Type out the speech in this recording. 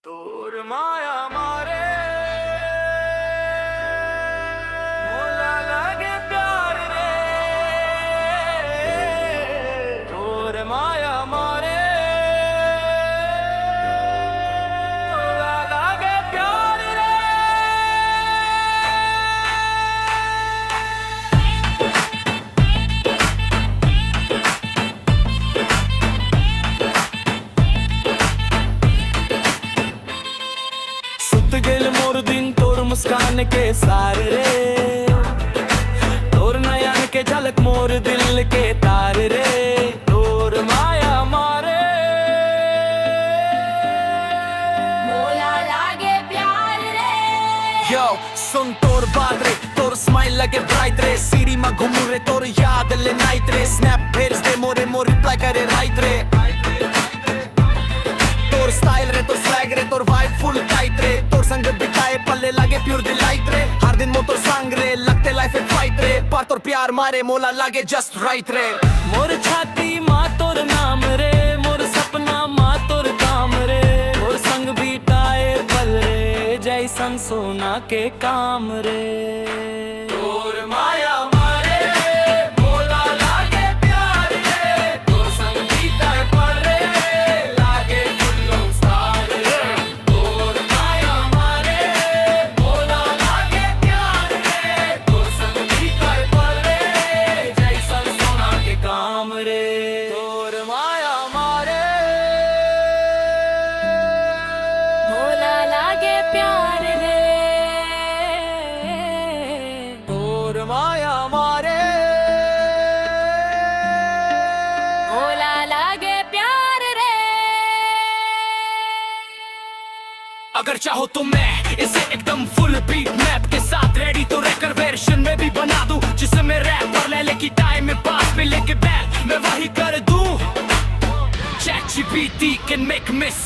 तोर माया मारे मोला लागे प्यार रे तोर माया मारे मोला लागे प्यार रे। सुत गेल मोर दिन तोर मुस्कान के सारे रे तोर नयन के झलक मोर दिल के तार रे तोर माया मारे मोला लागे प्यार रे। यो सुन तोर बात रे तोर स्माइल लगे ब्राइट रे सीढ़ी में घूमू रे तोर याद ले नाइट रे स्नैप भेज दे मोरे मोर रिप्लाई करे राइट रे तोर स्टाइल रे तोर स्वैग रे तोर वाइब फुल टाइट रे तोर संग बिताए पल्ले लागे प्योर डिलाइट रे हर दिन मोर तोर संग रे लगते लाइफ एक फाइट रे पर तोर प्यार मारे मोला लागे जस्ट राइट रे। मोर छाती माँ तोर नाम रे मोर सपना माँ तोर काम रे तोर संग बिताए पल रे जैसन सोना के काम रे तोर माया मारे मोला लागे प्यार रे तोर संग बिताए पल रे लागे फुल्लो स्टार रे तोर माया मारे मोला लागे प्यार रे तोर संग बिताए पल रे जैसन सोना के काम रे तोर माया मारे मोला लागे प्यार रे। तोर माया मारे मोला लागे प्यार रे। अगर चाहो तो मैं इसे एकदम फुल बीट मैप के साथ रेडी तो रेकर वर्जन में भी बना दूं जिसमें रैप और ले की टाइम में पास पे लेके बैठ मैं वही कर दूं ChatGPT can make miss